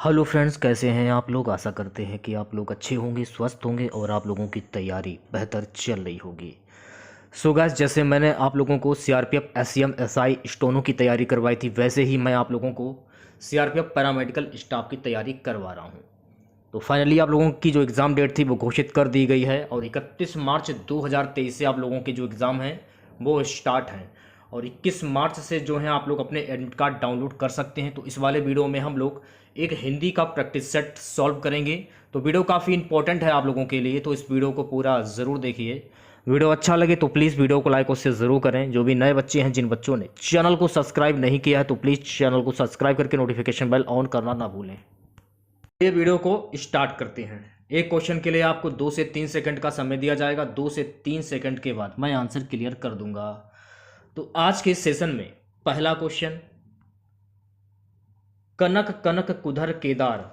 Hello friends, कैसे हैं आप लोग। आशा करते हैं कि आप लोग अच्छे होंगे, स्वस्थ होंगे और आप लोगों की तैयारी बेहतर चल रही होगी। सो गाइस, जैसे मैंने आप लोगों को सीआरपीएफ एससीएम एसआई स्टोनों की तैयारी करवाई थी, वैसे ही मैं आप लोगों को सीआरपीएफ पैरामेडिकल स्टाफ की तैयारी करवा रहा हूं। तो फाइनली आप लोगों की जो एग्ज़ाम डेट थी वो घोषित कर दी गई है और 31 मार्च 2023 से आप लोगों के जो एग्ज़ाम हैं वो स्टार्ट हैं। और 21 मार्च से जो है आप लोग अपने एडमिट कार्ड डाउनलोड कर सकते हैं। तो इस वाले वीडियो में हम लोग एक हिंदी का प्रैक्टिस सेट सॉल्व करेंगे। तो वीडियो काफ़ी इंपॉर्टेंट है आप लोगों के लिए, तो इस वीडियो को पूरा ज़रूर देखिए। वीडियो अच्छा लगे तो प्लीज़ वीडियो को लाइक उससे ज़रूर करें। जो भी नए बच्चे हैं, जिन बच्चों ने चैनल को सब्सक्राइब नहीं किया है, तो प्लीज़ चैनल को सब्सक्राइब करके नोटिफिकेशन बेल ऑन करना ना भूलें। ये वीडियो को स्टार्ट करते हैं। एक क्वेश्चन के लिए आपको 2 से 3 सेकंड का समय दिया जाएगा। 2 से 3 सेकंड के बाद मैं आंसर क्लियर कर दूंगा। तो आज के सेशन में पहला क्वेश्चन, कनक कनक कुधर केदार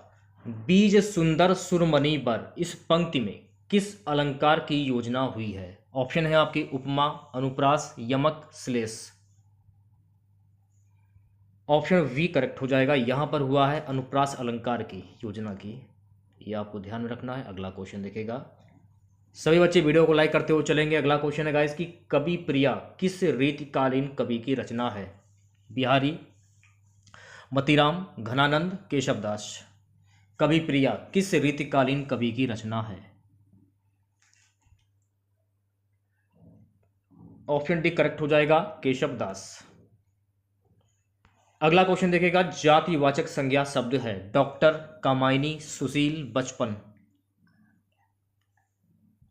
बीज सुंदर सुरमणि बर, इस पंक्ति में किस अलंकार की योजना हुई है। ऑप्शन है आपकी उपमा, अनुप्रास, यमक, श्लेष। ऑप्शन वी करेक्ट हो जाएगा। यहां पर हुआ है अनुप्रास अलंकार की योजना की, ये आपको ध्यान में रखना है। अगला क्वेश्चन देखेगा, सभी बच्चे वीडियो को लाइक करते हुए चलेंगे। अगला क्वेश्चन है गाइस कि कवि प्रिया किस रीतिकालीन कवि की रचना है। बिहारी, मतीराम, घनानंद, केशवदास। कवि प्रिया किस रीतिकालीन कवि की रचना है। ऑप्शन डी करेक्ट हो जाएगा, केशवदास। अगला क्वेश्चन देखेगा, जातिवाचक संज्ञा शब्द है। डॉक्टर, कामायनी, सुशील, बचपन।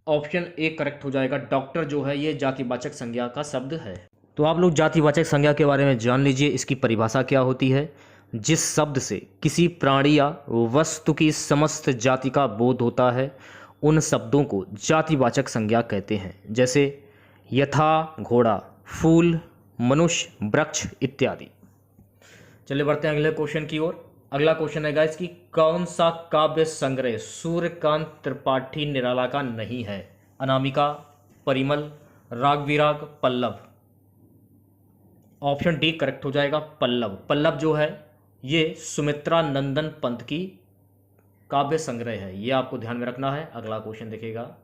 ऑप्शन ए करेक्ट हो जाएगा। डॉक्टर जो है ये जातिवाचक संज्ञा का शब्द है। तो आप लोग जातिवाचक संज्ञा के बारे में जान लीजिए। इसकी परिभाषा क्या होती है। जिस शब्द से किसी प्राणी या वस्तु की समस्त जाति का बोध होता है, उन शब्दों को जातिवाचक संज्ञा कहते हैं। जैसे यथा, घोड़ा, फूल, मनुष्य, वृक्ष इत्यादि। चलिए बढ़ते हैं अगले क्वेश्चन की ओर। अगला क्वेश्चन है गाइस कि कौन सा काव्य संग्रह सूर्यकांत त्रिपाठी निराला का नहीं है। अनामिका, परिमल, राग विराग, पल्लव। ऑप्शन डी करेक्ट हो जाएगा, पल्लव। पल्लव जो है ये सुमित्रा नंदन पंत की काव्य संग्रह है, ये आपको ध्यान में रखना है। अगला क्वेश्चन देखिएगा,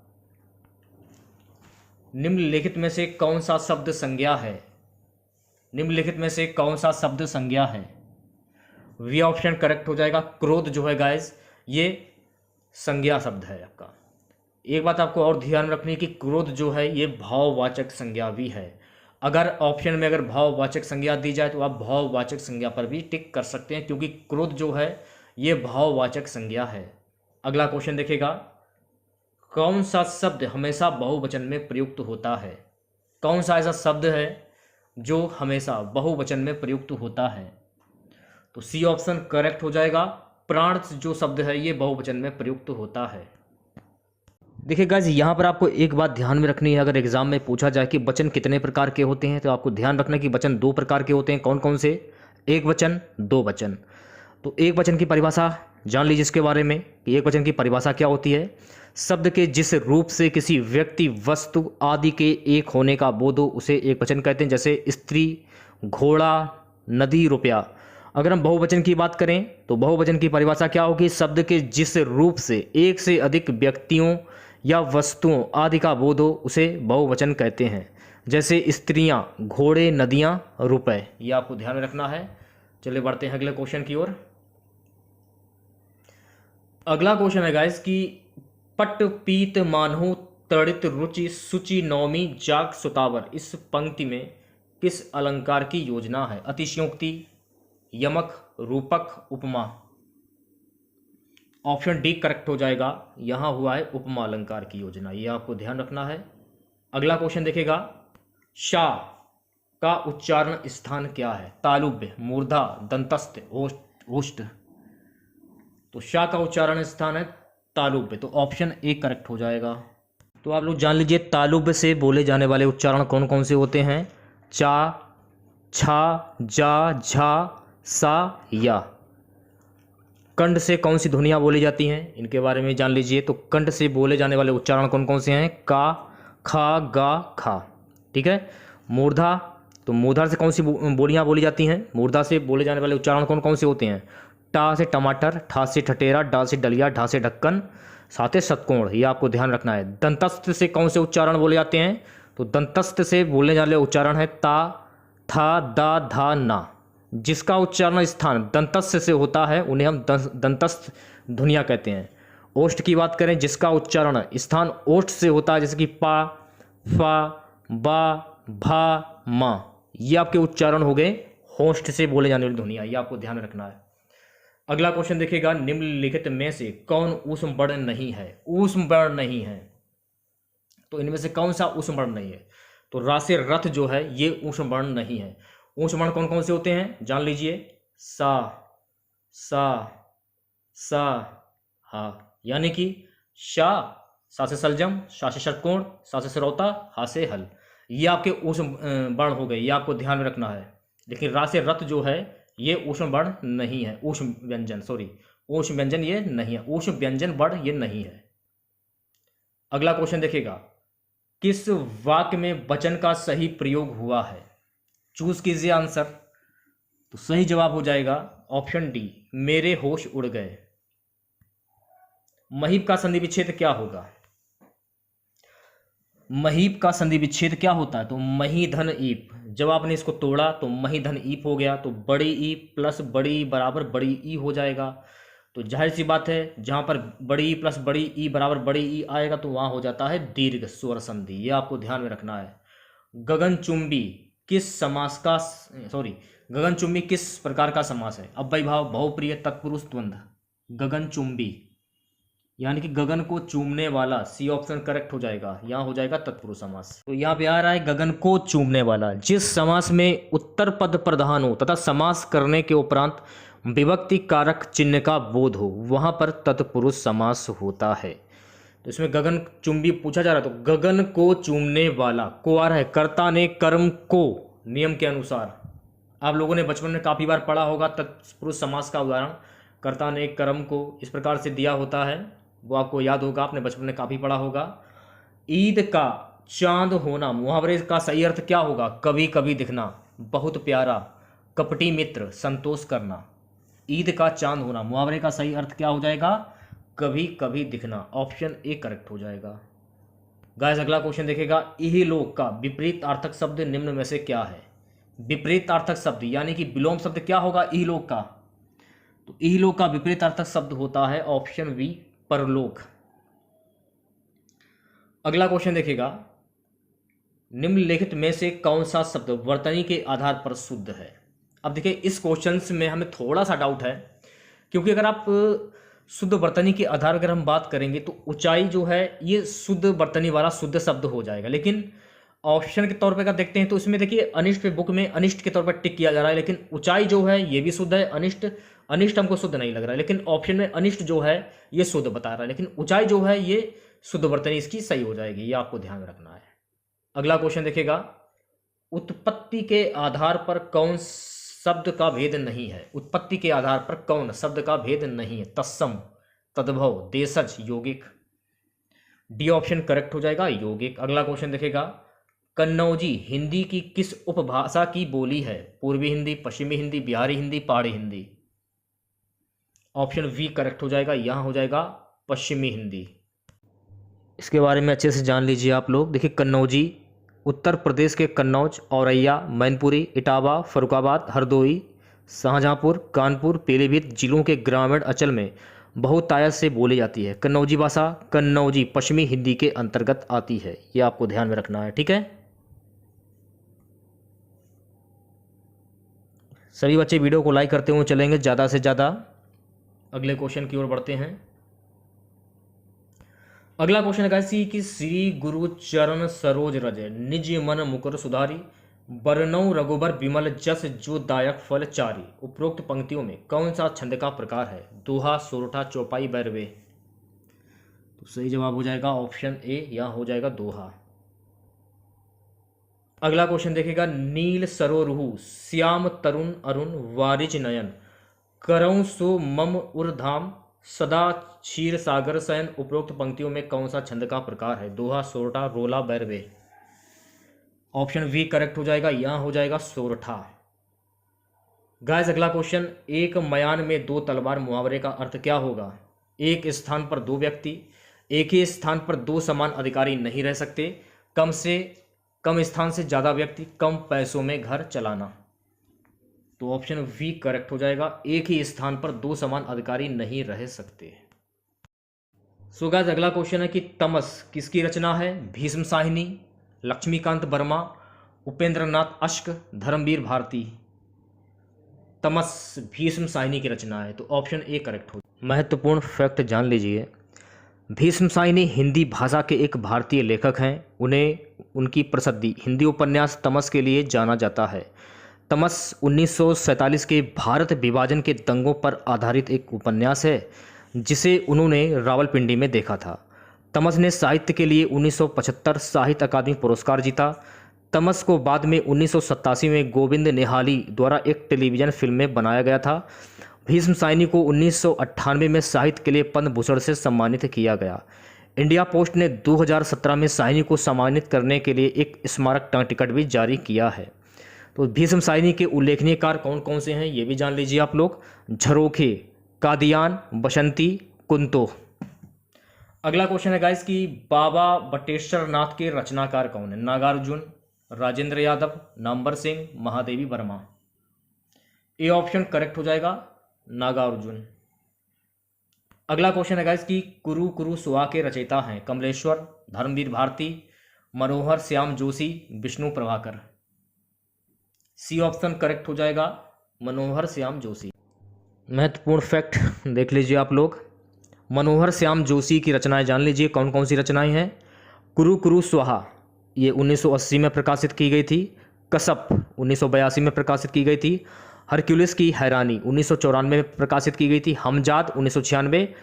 निम्नलिखित में से कौन सा शब्द संज्ञा है। निम्नलिखित में से कौन सा शब्द संज्ञा है। वी ऑप्शन करेक्ट हो जाएगा। क्रोध जो है गाइस ये संज्ञा शब्द है आपका। एक बात आपको और ध्यान में रखनी है कि क्रोध जो है ये भाववाचक संज्ञा भी है। अगर ऑप्शन में अगर भाववाचक संज्ञा दी जाए तो आप भाववाचक संज्ञा पर भी टिक कर सकते हैं, क्योंकि क्रोध जो है ये भाववाचक संज्ञा है। अगला क्वेश्चन देखिएगा, कौन सा शब्द हमेशा बहुवचन में प्रयुक्त होता है। कौन सा ऐसा शब्द है जो हमेशा बहुवचन में प्रयुक्त होता है। तो सी ऑप्शन करेक्ट हो जाएगा। प्राण जो शब्द है ये बहुवचन में प्रयुक्त होता है। देखिए गाइस, यहाँ पर आपको एक बात ध्यान में रखनी है। अगर एग्जाम में पूछा जाए कि वचन कितने प्रकार के होते हैं, तो आपको ध्यान रखना है कि वचन 2 प्रकार के होते हैं। कौन कौन से। एक वचन, दो वचन। तो एक वचन की परिभाषा जान लीजिए इसके बारे में कि एक वचन की परिभाषा क्या होती है। शब्द के जिस रूप से किसी व्यक्ति, वस्तु आदि के एक होने का बोध हो उसे एक वचन कहते हैं। जैसे स्त्री, घोड़ा, नदी, रुपया। अगर हम बहुवचन की बात करें तो बहुवचन की परिभाषा क्या होगी। शब्द के जिस रूप से एक से अधिक व्यक्तियों या वस्तुओं आदि का बोध हो उसे बहुवचन कहते हैं। जैसे स्त्रियां, घोड़े, नदियां, रुपए। ये आपको ध्यान में रखना है। चलिए बढ़ते हैं अगले क्वेश्चन की ओर। अगला क्वेश्चन है गाइस कि पट पीत मानहु तड़ित रुचि सुचि नौमी जाग सुतावर, इस पंक्ति में किस अलंकार की योजना है। अतिशयोक्ति, यमक, रूपक, उपमा। ऑप्शन डी करेक्ट हो जाएगा। यहां हुआ है उपमा अलंकार की योजना, ये आपको ध्यान रखना है। अगला क्वेश्चन देखेगा, शाह का उच्चारण स्थान क्या है। तालुब्य, मूर्धा, दंतस्थ, ओष्ठ। तो शाह का उच्चारण स्थान है तालुब्य, तो ऑप्शन ए करेक्ट हो जाएगा। तो आप लोग जान लीजिए तालुब्य से बोले जाने वाले उच्चारण कौन कौन से होते हैं। चा, छा, जा, झा, सा, या। कंठ से कौन सी ध्वनियाँ बोली जाती हैं, इनके बारे में जान लीजिए। तो कंठ से बोले जाने वाले उच्चारण कौन कौन से हैं। का, खा, गा, खा। ठीक है। मूर्धा, तो मूर्धा से कौन सी बोलियाँ बोली जाती हैं। मूर्धा से बोले जाने वाले उच्चारण कौन कौन से होते हैं। टा से टमाटर, ठा से ठटेरा, डा से डलिया, ढा से ढक्कन, साथे षटकोण, ये आपको ध्यान रखना है। दंतस्थ से कौन से उच्चारण बोले जाते हैं? तो दंतस्थ से बोलने वाले उच्चारण है ता, था, दा, धा, ना। जिसका उच्चारण स्थान दंतस्थ से होता है उन्हें हम दंतस्थ ध्वनियाँ कहते हैं। ओष्ठ की बात करें, जिसका उच्चारण स्थान ओष्ठ से होता है, जैसे कि पा, फा, बा, भा, मा, ये आपके उच्चारण हो गए होष्ठ से बोले जाने वाली ध्वनियाँ, ये आपको ध्यान रखना है। अगला क्वेश्चन देखिएगा, निम्नलिखित में से कौन ऊष्म वर्ण नहीं है? ऊष्म वर्ण नहीं है, तो इनमें से कौन सा ऊष्म वर्ण नहीं है? तो रा से रथ जो है ये ऊष्म वर्ण नहीं है। ऊष्म वर्ण कौन कौन से होते हैं जान लीजिए। सा, सा, सा, हा, यानी कि शा, सा से सलजम, शा से षटकोण, सा से सरौता, हा से हल, ये आपके ऊष्म वर्ण हो गए, ये आपको ध्यान में रखना है। लेकिन रा से रथ जो है ये ऊष्म वर्ण नहीं है, ऊष्म व्यंजन, सॉरी ऊष्म व्यंजन ये नहीं है, ऊष्म व्यंजन वर्ण ये नहीं है। अगला क्वेश्चन देखिएगा, किस वाक्य में वचन का सही प्रयोग हुआ है? चूज कीजिए आंसर। तो सही जवाब हो जाएगा ऑप्शन डी, मेरे होश उड़ गए। महीप का संधि विच्छेद क्या होगा? महीप का संधि विच्छेद क्या होता है? तो मही धन ईप, जब आपने इसको तोड़ा तो मही धन ईप हो गया, तो बड़ी ई प्लस बड़ी ई बराबर बड़ी ई हो जाएगा। तो जाहिर सी बात है जहां पर बड़ी ई प्लस बड़ी ई बराबर बड़ी ई आएगा तो वहां हो जाता है दीर्घ स्वर संधि, ये आपको ध्यान में रखना है। गगनचुंबी किस समास का, सॉरी गगनचुंबी किस प्रकार का समास है? अव्ययी भाव, बहुप्रिय, तत्पुरुष, द्वंद्व। गगनचुंबी यानी कि गगन को चूमने वाला, सी ऑप्शन करेक्ट हो जाएगा, यहाँ हो जाएगा तत्पुरुष समास। तो यहाँ पे आ रहा है गगन को चूमने वाला। जिस समास में उत्तर पद प्रधान हो तथा समास करने के उपरांत विभक्ति कारक चिन्ह का बोध हो वहां पर तत्पुरुष समास होता है। तो इसमें गगन चुंबी पूछा जा रहा है, तो गगन को चूमने वाला, को आ रहा है कर्ता ने कर्म को नियम के अनुसार। आप लोगों ने बचपन में काफी बार पढ़ा होगा तत्पुरुष समास का उदाहरण, कर्ता ने कर्म को इस प्रकार से दिया होता है, वो आपको याद होगा, आपने बचपन में काफी पढ़ा होगा। ईद का चांद होना, मुहावरे का सही अर्थ क्या होगा? कभी कभी दिखना, बहुत प्यारा, कपटी मित्र, संतोष करना। ईद का चांद होना, मुहावरे का सही अर्थ क्या हो जाएगा? कभी कभी दिखना, ऑप्शन ए करेक्ट हो जाएगा। गाइस अगला क्वेश्चन देखेगा, इहलोक का विपरीत अर्थक शब्द निम्न में से क्या है? विपरीत अर्थक शब्द यानी कि विलोम शब्द क्या होगा इहलोक का? तो इहलोक का विपरीत अर्थक शब्द होता है ऑप्शन बी, परलोक। अगला क्वेश्चन देखिएगा, निम्नलिखित में से कौन सा शब्द वर्तनी के आधार पर शुद्ध है? अब देखिए इस क्वेश्चन में हमें थोड़ा सा डाउट है, क्योंकि अगर आप शुद्ध वर्तनी के आधार अगर हम बात करेंगे तो ऊंचाई जो है ये शुद्ध वर्तनी वाला शुद्ध शब्द हो जाएगा। लेकिन ऑप्शन के तौर पे अगर देखते हैं तो इसमें देखिए अनिष्ट पे बुक में अनिष्ट के तौर पर टिक किया जा रहा है, लेकिन ऊंचाई जो है ये भी शुद्ध है, अनिष्ट अनिष्ट हमको शुद्ध नहीं लग रहा है, लेकिन ऑप्शन में अनिष्ट जो है ये शुद्ध बता रहा है, लेकिन ऊंचाई जो है ये शुद्ध वर्तनी इसकी सही हो जाएगी, ये आपको ध्यान रखना है। अगला क्वेश्चन देखिएगा, उत्पत्ति के आधार पर कौन शब्द का भेद नहीं है? उत्पत्ति के आधार पर कौन शब्द का भेद नहीं है? तत्सम, तद्भव, देशज, यौगिक। डी ऑप्शन करेक्ट हो जाएगा, यौगिक। अगला क्वेश्चन देखेगा, कन्नौजी हिंदी की किस उपभाषा की बोली है? पूर्वी हिंदी, पश्चिमी हिंदी, बिहारी हिंदी, पहाड़ी हिंदी। ऑप्शन वी करेक्ट हो जाएगा, यहां हो जाएगा पश्चिमी हिंदी। इसके बारे में अच्छे से जान लीजिए आप लोग। देखिए कन्नौजी उत्तर प्रदेश के कन्नौज, औरैया, मैनपुरी, इटावा, फरुखाबाद, हरदोई, शाहजहांपुर, कानपुर, पीलीभीत जिलों के ग्रामीण अंचल में बहुतायत से बोली जाती है। कन्नौजी भाषा कन्नौजी पश्चिमी हिंदी के अंतर्गत आती है, ये आपको ध्यान में रखना है, ठीक है। सभी बच्चे वीडियो को लाइक करते हुए चलेंगे ज़्यादा से ज़्यादा। अगले क्वेश्चन की ओर बढ़ते हैं। अगला क्वेश्चन है कि श्री गुरु चरण सरोज रज निज मन मुकुर सुधारी बरनौ रघुबर विमल जस जो दायक फल चारी। उपरोक्त पंक्तियों में कौन सा छंद का प्रकार है? दोहा, सोरठा, चौपाई, बैरवे। तो सही जवाब हो जाएगा ऑप्शन ए, यहां हो जाएगा दोहा। अगला क्वेश्चन देखेगा, नील सरोरुहु श्याम तरुण अरुण वारिज नयन करौ सो मम उर्धाम सदा क्षीर सागर शयन। उपरोक्त पंक्तियों में कौन सा छंद का प्रकार है? दोहा, सोरठा, रोला, बैरवे। ऑप्शन वी करेक्ट हो जाएगा, यहां हो जाएगा सोरठा। गाइस अगला क्वेश्चन, एक मयान में दो तलवार मुहावरे का अर्थ क्या होगा? एक स्थान पर दो व्यक्ति, एक ही स्थान पर दो समान अधिकारी नहीं रह सकते, कम से कम स्थान से ज़्यादा व्यक्ति, कम पैसों में घर चलाना। तो ऑप्शन वी करेक्ट हो जाएगा, एक ही स्थान पर दो समान अधिकारी नहीं रह सकते। सो गाइस अगला क्वेश्चन है कि तमस किसकी रचना है? भीष्म साहिनी, लक्ष्मीकांत वर्मा, उपेंद्रनाथ अश्क, धर्मवीर भारती। तमस भीष्म साहिनी की रचना है, तो ऑप्शन ए करेक्ट हो। महत्वपूर्ण फैक्ट जान लीजिए, भीष्म साहिनी हिंदी भाषा के एक भारतीय लेखक हैं। उन्हें उनकी प्रसिद्धि हिंदी उपन्यास तमस के लिए जाना जाता है। तमस 1947 के भारत विभाजन के दंगों पर आधारित एक उपन्यास है जिसे उन्होंने रावलपिंडी में देखा था। तमस ने साहित्य के लिए 1975 साहित्य अकादमी पुरस्कार जीता। तमस को बाद में 1987 में गोविंद निहाली द्वारा एक टेलीविज़न फिल्म में बनाया गया था। भीष्म साहिनी को 1998 में साहित्य के लिए पद्म भूषण से सम्मानित किया गया। इंडिया पोस्ट ने 2017 में साहिनी को सम्मानित करने के लिए एक स्मारक टिकट भी जारी किया है। तो भीष्म साहिनी के उल्लेखनीय कार्य कौन कौन से हैं ये भी जान लीजिए आप लोग। झरोखे, कादियान, बसंती, कुंतो। अगला क्वेश्चन है गाइस कि बाबा बटेश्वर नाथ के रचनाकार कौन है? Nagarjun, Rajendra Yadav, Namvar Singh, Mahadevi Verma. A option correct हो जाएगा, नागार्जुन। अगला क्वेश्चन है गाइस कि कुरु कुरु सुहा के रचयिता हैं? Kamleshwar, Dharamvir Bharati, Manohar Shyam Joshi, Vishnu Prabhakar. C option correct हो जाएगा, मनोहर श्याम जोशी। महत्वपूर्ण फैक्ट देख लीजिए आप लोग, मनोहर श्याम जोशी की रचनाएं जान लीजिए कौन कौन सी रचनाएं हैं। कुरु कुरु स्वाहा ये 1980 में प्रकाशित की गई थी। कसप 1982 में प्रकाशित की गई थी। हरक्यूलिस की हैरानी 1994 में प्रकाशित की गई थी। हमजाद 1996,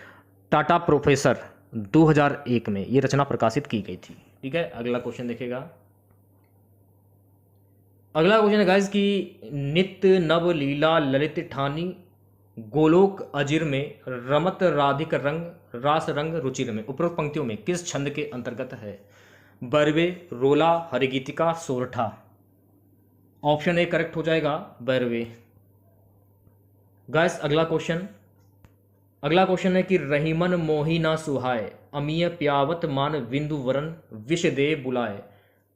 टाटा प्रोफेसर 2001 में ये रचना प्रकाशित की गई थी। ठीक है, अगला क्वेश्चन देखेगा। अगला क्वेश्चन है गाइस कि नित्य नव लीला ललित ठानी गोलोक अजिर में रमत राधिक रंग रास रंग रुचिर में उपरोक्त पंक्तियों में किस छंद के अंतर्गत है? बरवे, रोला, हरिगीतिका, सोरठा। ऑप्शन ए करेक्ट हो जाएगा, बरवे। गाइस अगला क्वेश्चन है कि रहीमन मोही ना सुहाए, अमीय प्यावत मान विंदु वरन विष दे बुलाए,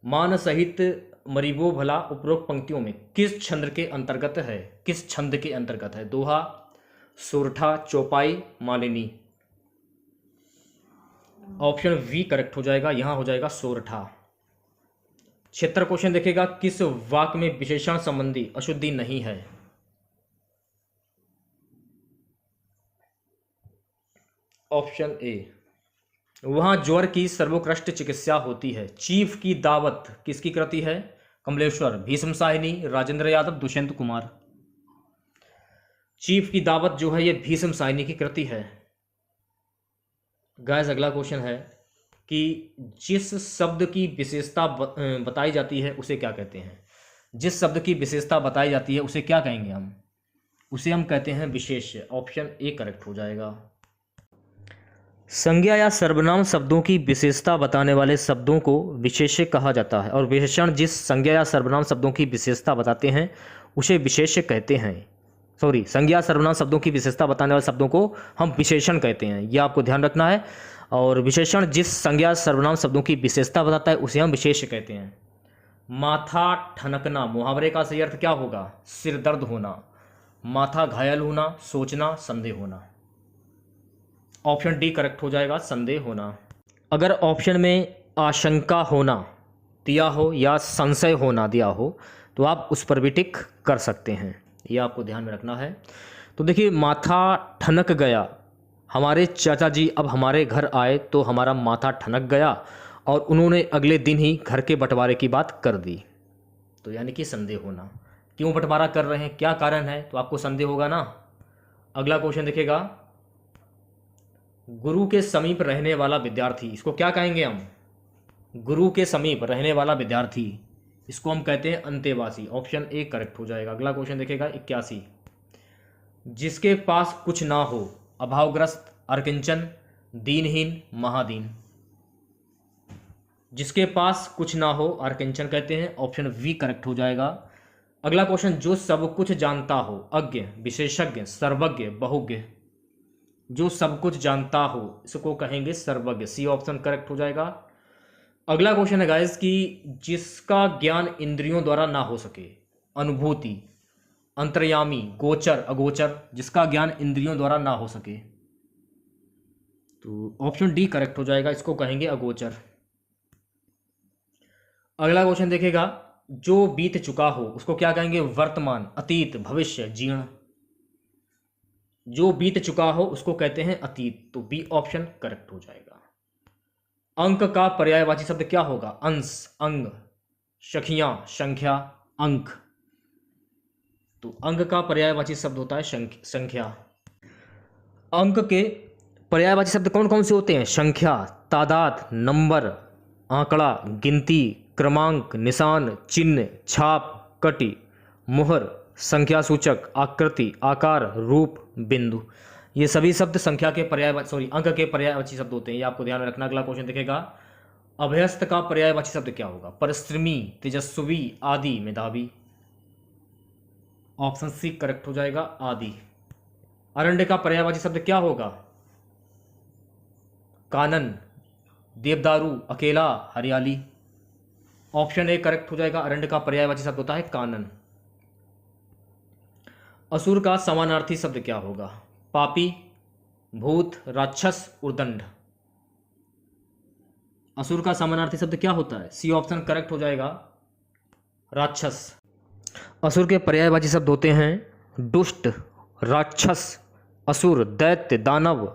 मान सहित मरीबो भला उपरोक्त पंक्तियों में किस छंद के अंतर्गत है? किस छंद के अंतर्गत है? दोहा, सोरठा, चौपाई, मालिनी। ऑप्शन वी करेक्ट हो जाएगा, यहां हो जाएगा सोरठा। क्षेत्र क्वेश्चन देखेगा, किस वाक्य में विशेषण संबंधी अशुद्धि नहीं है? ऑप्शन ए, वहां ज्वर की सर्वोत्कृष्ट चिकित्सा होती है। चीफ की दावत किसकी कृति है? कमलेश्वर, भीष्म साहिनी, राजेंद्र यादव, दुष्यंत कुमार। चीफ की दावत जो है ये भीष्म साहिनी की कृति है। गाइस अगला क्वेश्चन है कि जिस शब्द की विशेषता बताई जाती है उसे क्या कहते हैं? जिस शब्द की विशेषता बताई जाती है उसे क्या कहेंगे हम? उसे हम कहते हैं विशेष्य। ऑप्शन ए करेक्ट हो जाएगा। संज्ञा या सर्वनाम शब्दों की विशेषता बताने वाले शब्दों को विशेष्य कहा जाता है और विशेषण जिस संज्ञा या सर्वनाम शब्दों की विशेषता बताते हैं उसे विशेष्य कहते हैं। संज्ञा सर्वनाम शब्दों की विशेषता बताने वाले शब्दों को हम विशेषण कहते हैं, यह आपको ध्यान रखना है। और विशेषण जिस संज्ञा सर्वनाम शब्दों की विशेषता बताता है उसे हम विशेष्य कहते हैं। माथा ठनकना मुहावरे का सही अर्थ क्या होगा? सिर दर्द होना। माथा घायल होना, सोचना, संदेह होना। ऑप्शन डी करेक्ट हो जाएगा, संदेह होना। अगर ऑप्शन में आशंका होना दिया हो या संशय होना दिया हो तो आप उस पर भी टिक कर सकते हैं, यह आपको ध्यान में रखना है। तो देखिए, माथा ठनक गया, हमारे चाचा जी अब हमारे घर आए तो हमारा माथा ठनक गया और उन्होंने अगले दिन ही घर के बंटवारे की बात कर दी। तो यानी कि संदेह होना। क्यों बंटवारा कर रहे हैं, क्या कारण है, तो आपको संदेह होगा ना। अगला क्वेश्चन देखिएगा, गुरु के समीप रहने वाला विद्यार्थी, इसको क्या कहेंगे हम? गुरु के समीप रहने वाला विद्यार्थी, इसको हम कहते हैं अंतेवासी। ऑप्शन ए करेक्ट हो जाएगा। अगला क्वेश्चन देखिएगा 81, जिसके पास कुछ ना हो, अभावग्रस्त, अरकिंचन, दीनहीन, महादीन। जिसके पास कुछ ना हो अरकिंचन कहते हैं। ऑप्शन वी करेक्ट हो जाएगा। अगला क्वेश्चन, जो सब कुछ जानता हो, अज्ञ, विशेषज्ञ, सर्वज्ञ, बहुज्ञ। जो सब कुछ जानता हो इसको कहेंगे सर्वज्ञ, सी ऑप्शन करेक्ट हो जाएगा। अगला क्वेश्चन है गाइस कि जिसका ज्ञान इंद्रियों द्वारा ना हो सके, अनुभूति, अंतर्यामी, गोचर, अगोचर, जिसका ज्ञान इंद्रियों द्वारा ना हो सके, तो ऑप्शन डी करेक्ट हो जाएगा, इसको कहेंगे अगोचर। अगला क्वेश्चन देखेगा, जो बीत चुका हो उसको क्या कहेंगे, वर्तमान, अतीत, भविष्य, जीर्ण। जो बीत चुका हो उसको कहते हैं अतीत, तो बी ऑप्शन करेक्ट हो जाएगा। अंक का पर्यायवाची शब्द क्या होगा, अंश, अंग, सखियां, संख्या, अंक। तो अंक का पर्यायवाची शब्द होता है संख्या। अंक के पर्यायवाची शब्द कौन कौन से होते हैं, संख्या, तादाद, नंबर, आंकड़ा, गिनती, क्रमांक, निशान, चिन्ह, छाप, कटी, मुहर, संख्या सूचक, आकृति, आकार, रूप, बिंदु। ये सभी शब्द संख्या के पर्यायवाची अंक के पर्यायवाची शब्द होते हैं, ये आपको ध्यान में रखना। अगला क्वेश्चन देखेगा, अभ्यस्त का पर्यायवाची शब्द क्या होगा, परिश्रमी, तेजस्वी, आदि, मेधावी। ऑप्शन सी करेक्ट हो जाएगा, आदि। अरण्य का पर्यायवाची शब्द क्या होगा, कानन, देवदारू, अकेला, हरियाली। ऑप्शन ए करेक्ट हो जाएगा, अरण्य का पर्यायवाची शब्द होता है कानन। असुर का समानार्थी शब्द क्या होगा, पापी, भूत, राक्षस, उर्दंड। असुर का समानार्थी शब्द क्या होता है, सी ऑप्शन करेक्ट हो जाएगा, राक्षस। असुर के पर्यायवाची शब्द होते हैं दुष्ट, राक्षस, असुर, दैत्य, दानव,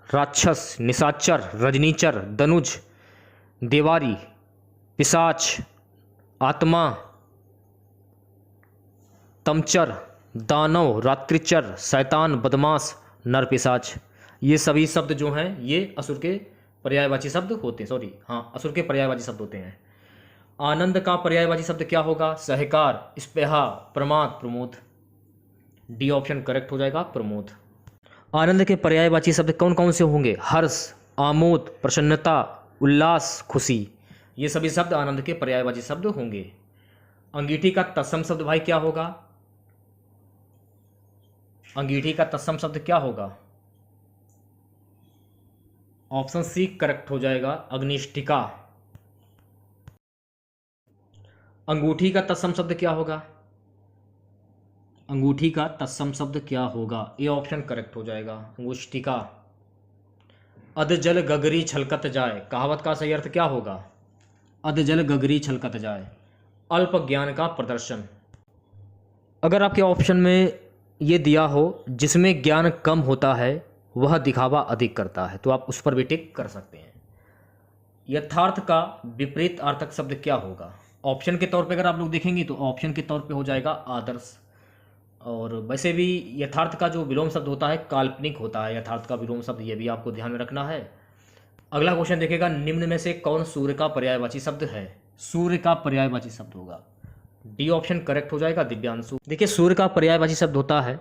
राक्षस, निशाचर, रजनीचर, दनुज, देवारी, पिशाच, आत्मा, तमचर, दानव, रात्रिचर, शैतान, बदमाश, नरपिशाच। ये सभी शब्द जो हैं ये असुर के पर्यायवाची शब्द होते हैं, असुर के पर्यायवाची शब्द होते हैं। आनंद का पर्यायवाची शब्द क्या होगा, सहकार, स्पेहा, प्रमाद, प्रमोद। डी ऑप्शन करेक्ट हो जाएगा, प्रमोद। आनंद के पर्यायवाची शब्द कौन कौन से होंगे, हर्ष, आमोद, प्रसन्नता, उल्लास, खुशी। ये सभी शब्द आनंद के पर्यायवाची शब्द होंगे। अंगीठी का तत्सम शब्द भाई क्या होगा, अंगीठी का तत्सम शब्द क्या होगा, ऑप्शन सी करेक्ट हो जाएगा, अग्निष्ठिका। अंगूठी का तत्सम शब्द क्या होगा, अंगूठी का तत्सम शब्द क्या होगा, ए ऑप्शन करेक्ट हो जाएगा, अंगुष्ठिका। अध जल गगरी छलकत जाए, कहावत का सही अर्थ क्या होगा, अध जल गगरी छलकत जाए, अल्प ज्ञान का प्रदर्शन। अगर आपके ऑप्शन में ये दिया हो जिसमें ज्ञान कम होता है वह दिखावा अधिक करता है, तो आप उस पर भी टिक कर सकते हैं। यथार्थ का विपरीत अर्थक शब्द क्या होगा, ऑप्शन के तौर पे अगर आप लोग देखेंगे तो ऑप्शन के तौर पे हो जाएगा आदर्श। और वैसे भी यथार्थ का जो विलोम शब्द होता है काल्पनिक होता है, यथार्थ का विलोम शब्द, ये भी आपको ध्यान में रखना है। अगला क्वेश्चन देखेगा, निम्न में से कौन सूर्य का पर्यायवाची शब्द है, सूर्य का पर्यायवाची शब्द होगा, डी ऑप्शन करेक्ट हो जाएगा, दिव्यांशु। देखिए सूर्य का पर्यायवाची शब्द होता है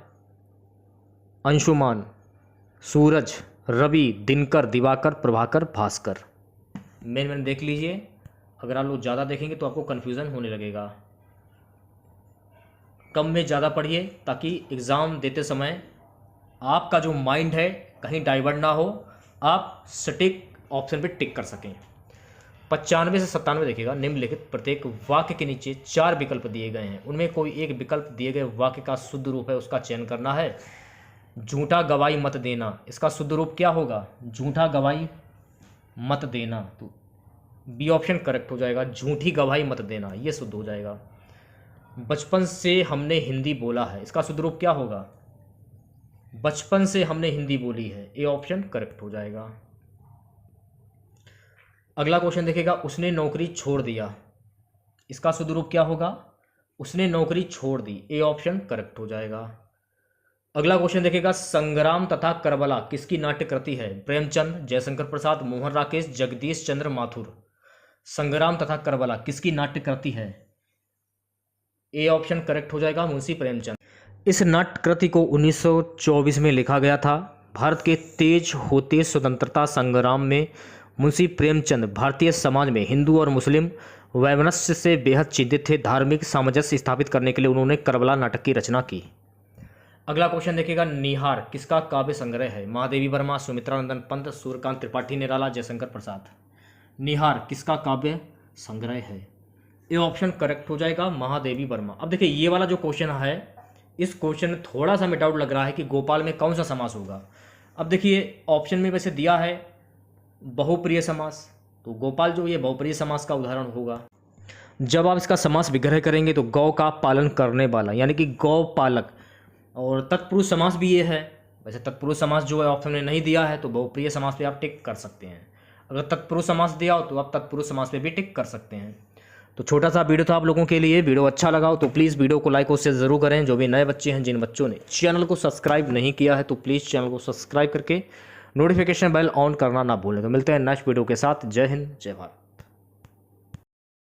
अंशुमान, सूरज, रवि, दिनकर, दिवाकर, प्रभाकर, भास्कर। मैंने देख लीजिए, अगर आप लोग ज़्यादा देखेंगे तो आपको कन्फ्यूज़न होने लगेगा। कम में ज़्यादा पढ़िए ताकि एग्ज़ाम देते समय आपका जो माइंड है कहीं डाइवर्ट ना हो, आप सटीक ऑप्शन पे टिक कर सकें। 95 से 97 देखिएगा, निम्नलिखित प्रत्येक वाक्य के नीचे 4 विकल्प दिए गए हैं, उनमें कोई एक विकल्प दिए गए वाक्य का शुद्ध रूप है, उसका चयन करना है। झूठा गवाही मत देना, इसका शुद्ध रूप क्या होगा, झूठा गवाही मत देना, तो बी ऑप्शन करेक्ट हो जाएगा, झूठी गवाही मत देना, ये शुद्ध हो जाएगा। बचपन से हमने हिंदी बोला है, इसका शुद्ध रूप क्या होगा, बचपन से हमने हिंदी बोली है, ए ऑप्शन करेक्ट हो जाएगा। अगला क्वेश्चन देखेगा, उसने नौकरी छोड़ दिया, इसका शुद्ध रूप क्या होगा, उसने नौकरी छोड़ दी, ए ऑप्शन करेक्ट हो जाएगा। अगला क्वेश्चन देखेगा, संग्राम तथा करबला किसकी नाट्य कृति है, प्रेमचंद, जयशंकर प्रसाद, मोहन राकेश, जगदीश चंद्र माथुर। संग्राम तथा करबला किसकी नाट्य कृति है, ए ऑप्शन करेक्ट हो जाएगा, मुंशी प्रेमचंद। इस नाट्य कृति को 1924 में लिखा गया था। भारत के तेज होते स्वतंत्रता संग्राम में मुंशी प्रेमचंद भारतीय समाज में हिंदू और मुस्लिम वैमनस्य से बेहद चिंतित थे। धार्मिक सामंजस्य स्थापित करने के लिए उन्होंने करबला नाटक की रचना की। अगला क्वेश्चन देखिएगा, निहार किसका काव्य संग्रह है? महादेवी वर्मा, सुमित्रानंदन पंत, सूर्यकांत त्रिपाठी निराला, जयशंकर प्रसाद। निहार किसका काव्य संग्रह है? ये ऑप्शन करेक्ट हो जाएगा, महादेवी वर्मा। अब देखिए ये वाला जो क्वेश्चन है, इस क्वेश्चन में थोड़ा सा हमें डाउट लग रहा है कि गोपाल में कौन सा समास होगा। अब देखिए ऑप्शन में वैसे दिया है बहुप्रिय समास, तो गोपाल जो ये बहुप्रिय समास का उदाहरण होगा। जब आप इसका समास विग्रह करेंगे तो गौ का पालन करने वाला, यानी कि गौ पालक। और तत्पुरुष समास भी ये है। वैसे तत्पुरुष समास जो है ऑप्शन में नहीं दिया है, तो बहुप्रिय समास पे आप टिक कर सकते हैं। अगर तत्पुरुष समास दिया हो तो आप तत्पुरुष समास पे भी टिक कर सकते हैं। तो छोटा सा वीडियो था आप लोगों के लिए। वीडियो अच्छा लगा हो तो प्लीज़ वीडियो को लाइक और शेयर ज़रूर करें। जो भी नए बच्चे हैं, जिन बच्चों ने चैनल को सब्सक्राइब नहीं किया है, तो प्लीज़ चैनल को सब्सक्राइब करके नोटिफिकेशन बेल ऑन करना ना भूलें। तो मिलते हैं नेक्स्ट वीडियो के साथ। जय हिंद, जय भारत।